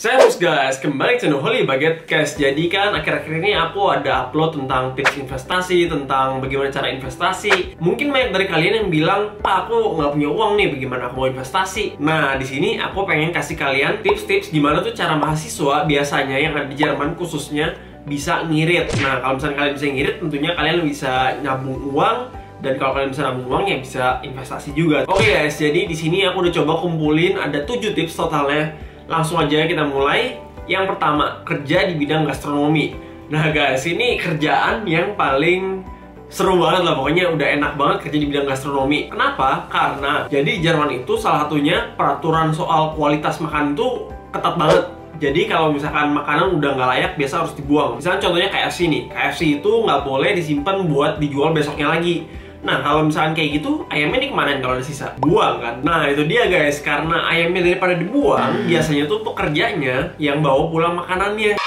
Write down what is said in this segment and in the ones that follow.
Servus guys, kembali ke channel Holy Baguette guys. Jadi kan akhir-akhir ini aku ada upload tentang tips investasi, tentang bagaimana cara investasi. Mungkin banyak dari kalian yang bilang, "Pak, aku nggak punya uang nih, bagaimana aku mau investasi?" Nah, di sini aku pengen kasih kalian tips-tips gimana tuh cara mahasiswa biasanya yang ada di Jerman khususnya bisa ngirit. Nah, kalau misalnya kalian bisa ngirit, tentunya kalian bisa nyabung uang. Dan kalau kalian bisa nabung uang ya bisa investasi juga. Oke guys, jadi di sini aku udah coba kumpulin ada 7 tips totalnya. Langsung aja kita mulai. Yang pertama, kerja di bidang gastronomi. Nah guys, ini kerjaan yang paling seru banget lah. Pokoknya udah enak banget kerja di bidang gastronomi. Kenapa? Karena jadi di Jerman itu salah satunya peraturan soal kualitas makanan itu ketat banget. Jadi kalau misalkan makanan udah nggak layak, biasa harus dibuang. Misalnya contohnya KFC nih. KFC itu nggak boleh disimpan buat dijual besoknya lagi. Nah, kalau misalkan kayak gitu, ayamnya dikemanain kalau ada sisa? Buang kan? Nah, itu dia guys. Karena ayamnya daripada dibuang, biasanya tuh pekerjanya yang bawa pulang makanannya.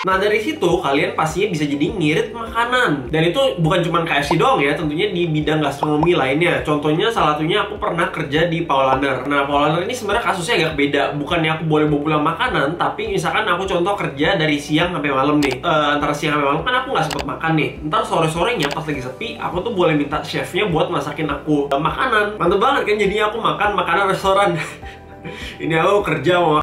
Nah, dari situ kalian pastinya bisa jadi ngirit makanan. Dan itu bukan cuma KFC doang ya, tentunya di bidang gastronomi lainnya. Contohnya salah satunya aku pernah kerja di Paulaner. Nah, Paulaner ini sebenarnya kasusnya agak beda. Bukannya aku boleh bawa pulang makanan, tapi misalkan aku contoh kerja dari siang sampai malam nih. Antara siang sampai malam kan aku nggak sempet makan nih. Ntar sore-sorenya pas lagi sepi, aku tuh boleh minta chefnya buat masakin aku makanan. Mantep banget kan, jadinya aku makan makanan restoran. Ini aku kerja mau.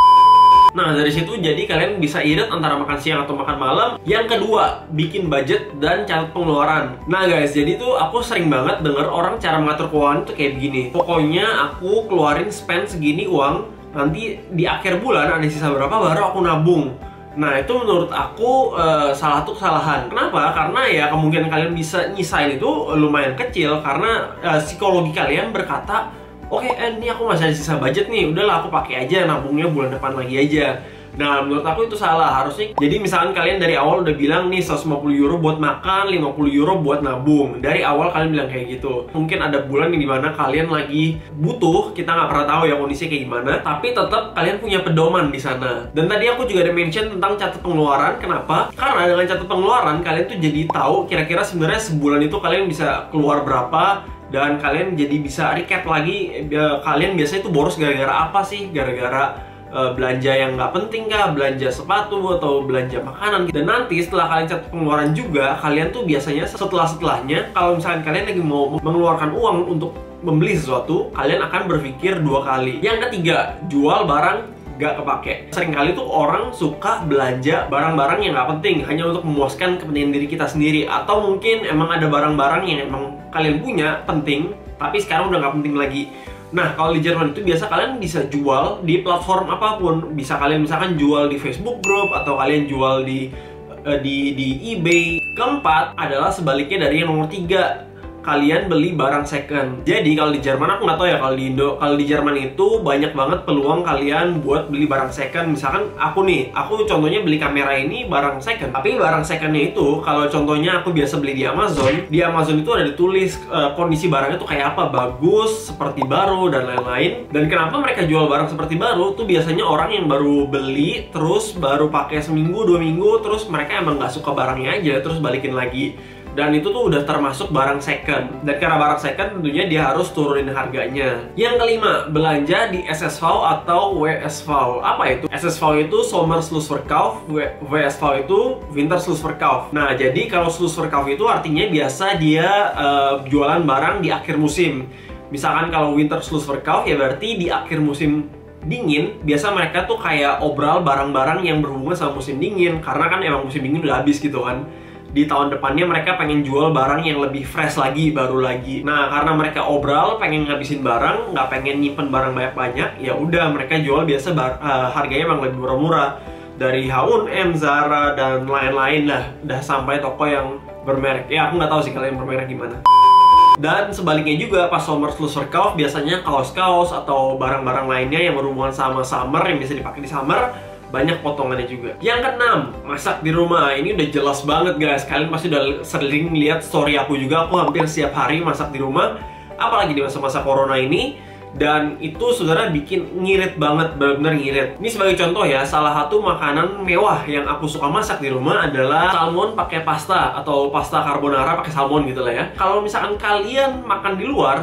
Nah, dari situ jadi kalian bisa irit antara makan siang atau makan malam. Yang kedua, bikin budget dan catat pengeluaran. Nah guys, jadi tuh aku sering banget denger orang cara mengatur keuangan tuh kayak begini. Pokoknya aku keluarin spend segini uang, nanti di akhir bulan ada sisa berapa baru aku nabung. Nah, itu menurut aku salah satu kesalahan. Kenapa? Karena ya kemungkinan kalian bisa nyisain itu lumayan kecil. Karena psikologi kalian berkata, oke, ini aku masih ada sisa budget nih, udahlah aku pakai aja, nabungnya bulan depan lagi aja. Nah, menurut aku itu salah. Harusnya, jadi misalkan kalian dari awal udah bilang nih 150 euro buat makan, 50 euro buat nabung. Dari awal kalian bilang kayak gitu. Mungkin ada bulan yang dimana kalian lagi butuh, kita nggak pernah tahu ya kondisinya kayak gimana, tapi tetap kalian punya pedoman di sana. Dan tadi aku juga ada mention tentang catat pengeluaran. Kenapa? Karena dengan catat pengeluaran, kalian tuh jadi tahu kira-kira sebenarnya sebulan itu kalian bisa keluar berapa. Dan kalian jadi bisa recap lagi, kalian biasanya itu boros gara-gara apa sih? Gara-gara belanja yang nggak penting kah? Belanja sepatu atau belanja makanan. Dan nanti setelah kalian catat pengeluaran juga, kalian tuh biasanya setelahnya, kalau misalkan kalian lagi mau mengeluarkan uang untuk membeli sesuatu, kalian akan berpikir 2 kali. Yang ketiga, jual barang gak kepake. Seringkali tuh orang suka belanja barang-barang yang gak penting hanya untuk memuaskan kepentingan diri kita sendiri. Atau mungkin emang ada barang-barang yang emang kalian punya penting, tapi sekarang udah gak penting lagi. Nah, kalau di Jerman itu biasa kalian bisa jual di platform apapun. Bisa kalian misalkan jual di Facebook Group, atau kalian jual di eBay. Keempat adalah sebaliknya dari yang nomor 3. Kalian beli barang second. Jadi kalau di Jerman, aku nggak tahu ya kalau di Indo. Kalau di Jerman itu banyak banget peluang kalian buat beli barang second. Misalkan aku contohnya beli kamera ini barang second. Tapi barang secondnya itu, kalau contohnya aku biasa beli di Amazon itu ada ditulis kondisi barangnya tuh kayak apa, bagus, seperti baru, dan lain-lain. Dan kenapa mereka jual barang seperti baru? Tuh biasanya orang yang baru beli, terus baru pakai seminggu, 2 minggu, terus mereka emang nggak suka barangnya aja, terus balikin lagi. Dan itu tuh udah termasuk barang second. Dan karena barang second tentunya dia harus turunin harganya. Yang kelima, belanja di SSV atau WSV. Apa itu? SSV itu Sommerschlussverkauf, WSV itu Winterschlussverkauf. Nah, jadi kalau Schlussverkauf itu artinya biasa dia jualan barang di akhir musim. Misalkan kalau Winterschlussverkauf ya berarti di akhir musim dingin, biasa mereka tuh kayak obral barang-barang yang berhubungan sama musim dingin. Karena kan emang musim dingin udah habis gitu kan. Di tahun depannya mereka pengen jual barang yang lebih fresh lagi, baru lagi. Nah, karena mereka obral, pengen ngabisin barang, nggak pengen nyimpen barang banyak-banyak, ya udah mereka jual biasa harganya emang lebih murah-murah. Dari H&M, Zara, dan lain-lain lah. Udah sampai toko yang bermerek. Ya, aku nggak tahu sih kalian bermerek gimana. Dan sebaliknya juga pas Sommerschlussverkauf biasanya kaos-kaos atau barang-barang lainnya yang berhubungan sama summer, yang bisa dipakai di summer, banyak potongannya juga. Yang keenam, masak di rumah. Ini udah jelas banget guys. Kalian pasti udah sering lihat story aku juga. Aku hampir setiap hari masak di rumah. Apalagi di masa-masa corona ini. Dan itu saudara bikin ngirit banget, benar-benar ngirit. Ini sebagai contoh ya, salah satu makanan mewah yang aku suka masak di rumah adalah salmon pakai pasta atau pasta carbonara pakai salmon gitu lah ya. Kalau misalkan kalian makan di luar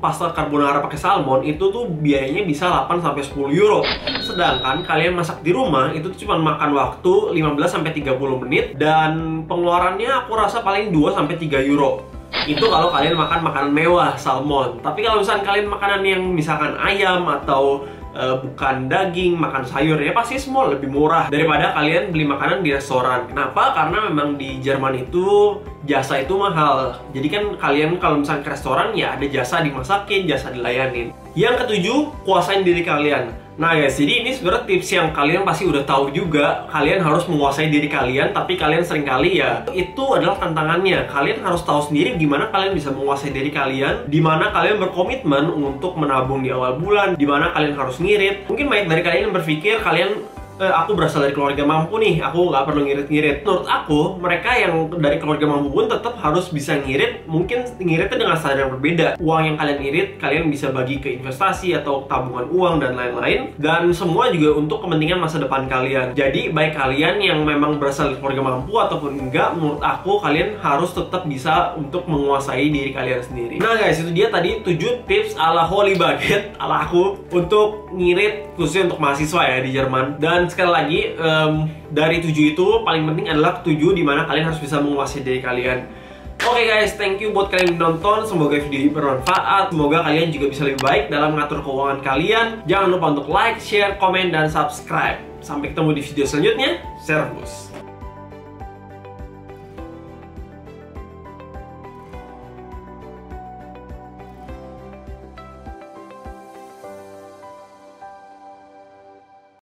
pasta carbonara pakai salmon itu tuh biayanya bisa 8-10 euro. Sedangkan kalian masak di rumah itu tuh cuma makan waktu 15-30 menit dan pengeluarannya aku rasa paling 2-3 euro. Itu kalau kalian makan makanan mewah, salmon. Tapi kalau misalkan kalian makanan yang misalkan ayam atau bukan daging, makan sayur, ya pasti semua lebih murah daripada kalian beli makanan di restoran. Kenapa? Karena memang di Jerman itu jasa itu mahal. Jadi kan kalian kalau misalkan ke restoran ya ada jasa dimasakin, jasa dilayanin. Yang ketujuh, kuasain diri kalian. Nah guys, jadi ini sebenarnya tips yang kalian pasti udah tahu juga. Kalian harus menguasai diri kalian, tapi kalian seringkali ya itu adalah tantangannya. Kalian harus tahu sendiri gimana kalian bisa menguasai diri kalian, dimana kalian berkomitmen untuk menabung di awal bulan, dimana kalian harus ngirit. Mungkin banyak dari kalian yang berpikir kalian aku berasal dari keluarga mampu nih, aku nggak perlu ngirit-ngirit. Menurut aku, mereka yang dari keluarga mampu pun tetap harus bisa ngirit. Mungkin ngiritnya dengan cara yang berbeda. Uang yang kalian irit, kalian bisa bagi ke investasi atau tabungan uang dan lain-lain. Dan semua juga untuk kepentingan masa depan kalian. Jadi, baik kalian yang memang berasal dari keluarga mampu ataupun enggak, menurut aku kalian harus tetap bisa untuk menguasai diri kalian sendiri. Nah guys, itu dia tadi 7 tips ala Holy Bucket, ala aku, untuk ngirit khususnya untuk mahasiswa ya di Jerman. Dan sekali lagi, dari 7 itu paling penting adalah 7 dimana kalian harus bisa menguasai diri kalian. Oke guys, thank you buat kalian yang nonton. Semoga video ini bermanfaat. Semoga kalian juga bisa lebih baik dalam mengatur keuangan kalian. Jangan lupa untuk like, share, komen, dan subscribe. Sampai ketemu di video selanjutnya. Servus.